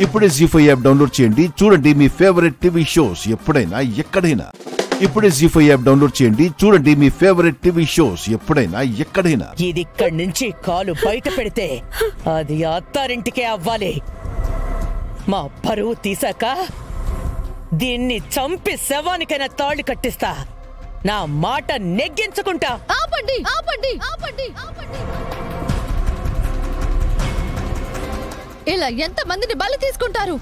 ఇప్పుడే జీ5 app download చేయండి, చూడండి మీ ఫేవరెట్ టీవీ షోస్ ఎప్పుడైనా ఎక్కడైనా. ఇప్పుడే జీ5 యాప్ డౌన్లోడ్ చేయండి, చూడండి మీ ఫేవరెట్ టీవీ షోస్ ఎప్పుడైనా ఎక్కడైనా. ఇది ఇక్కడి నుంచి కాలు బయట పెడితే అది అత్తారింటికే అవ్వాలి. మా పరువు తీసాక దీన్ని చంపి శవానికైనా తాళి కట్టిస్తా. నా మాట నెగ్గించుకుంటా. ఆపండి ఆపండి ఆపండి ఆపండి. ఇలా ఎంతమందిని బలి తీసుకుంటారు?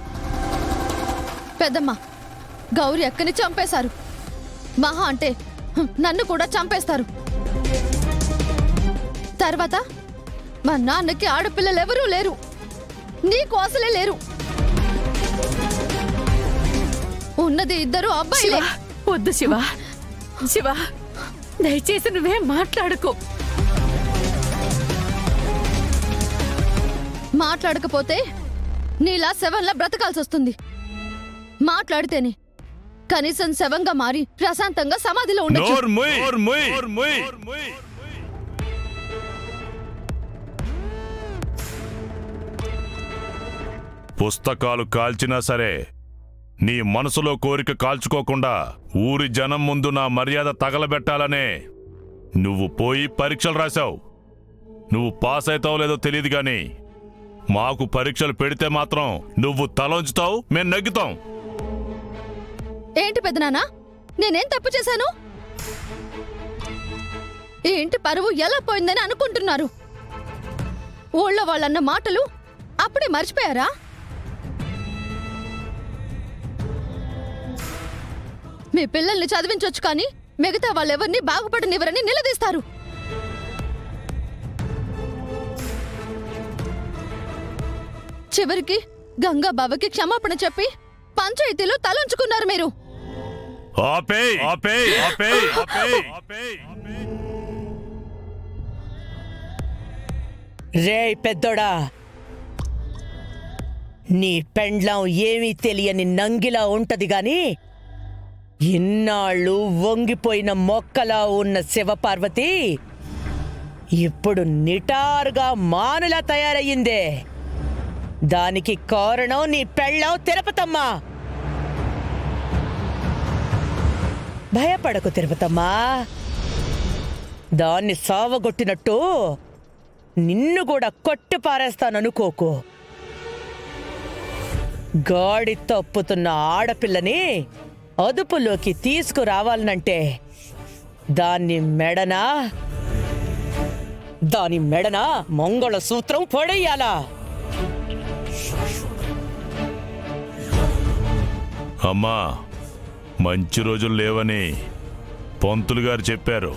పెద్దమ్మ, గౌరి అక్కని చంపేశారు. మహా అంటే నన్ను కూడా చంపేస్తారు. తర్వాత మా నాన్నకి ఆడపిల్లలెవరూ లేరు, నీకు అసలే లేరు. ఉన్నది ఇద్దరు అబ్బాయిలే. వద్దు శివ, శివ దయచేసి నువ్వే మాట్లాడుకో. మాట్లాడకపోతే నీలా శవంలా బ్రతకాల్సి వస్తుంది. మాట్లాడితేనే కనీసం శవంగా మారి ప్రశాంతంగా సమాధిలో ఉండొచ్చు. పుస్తకాలు కాల్చినా సరే నీ మనసులో కోరిక కాల్చుకోకుండా ఊరి జనం ముందు నా మర్యాద తగలబెట్టాలనే నువ్వు పోయి పరీక్షలు రాశావు. నువ్వు పాస్ అవుతావో లేదో తెలియదు గాని మాకు పరీక్షలు పెడితే మాత్రం నువ్వు తలొంచుతావు, మేం నగ్గుతాం. ఏంటి పెద్దనాన్న, నేనేం తప్పు చేశాను? ఈ ఇంటి పరువు ఎలా పోయిందని అనుకుంటున్నారు? ఊళ్ళో వాళ్ళన్న మాటలు అప్పుడే మర్చిపోయారా? మీ పిల్లల్ని చదివించొచ్చు కానీ మిగతా వాళ్ళెవరిని బాగుపడనివ్వరని నిలదీస్తారు. చివరికి గంగా బావకి క్షమాపణ చెప్పి పంచాయతీలో తలంచుకున్నారు మీరు. రే పెద్దోడా, నీ పెండ్లం ఏమీ తెలియని నంగిలా ఉంటది గాని ఇన్నాళ్ళు వంగిపోయిన మొక్కలా ఉన్న శివపార్వతి ఇప్పుడు నిటారుగా మానులా తయారయ్యిందే. దానికి కారణం నీ పెళ్ళం తిరుపతమ్మా. భయపడకు తిరుపతమ్మా, దాన్ని సావగొట్టినట్టు నిన్ను కూడా కొట్టి పారేస్తాననుకోకు. గాడి తప్పుతున్న ఆడపిల్లని అదుపులోకి తీసుకురావాలనంటే దాని మెడన మంగళసూత్రం పొడేయాలా? అమ్మా, మంచి రోజులు లేవని పంతులు గారు చెప్పారు.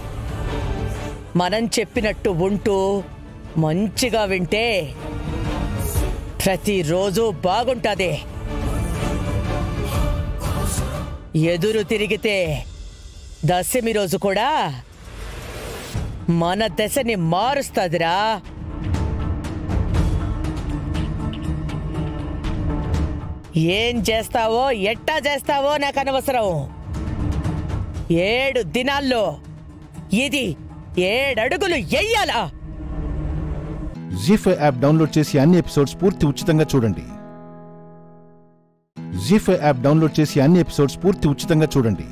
మనం చెప్పినట్టు ఉంటూ మంచిగా వింటే ప్రతిరోజు బాగుంటాది. ఎదురు తిరిగితే దశమి రోజు కూడా మన దశని మారుస్తాదిరా. ఏం చేస్తావో ఎట్టా చేస్తావో నాకు అనవసరం. 7 దినాల్లో ఇది 7 అడుగులు ఎయ్యాలా? జీ5 యాప్ డౌన్లోడ్ చేసి అన్ని ఎపిసోడ్స్ పూర్తి ఉచితంగా చూడండి. జీ5 యాప్ డౌన్లోడ్ చేసి అన్ని ఎపిసోడ్స్ పూర్తి ఉచితంగా చూడండి.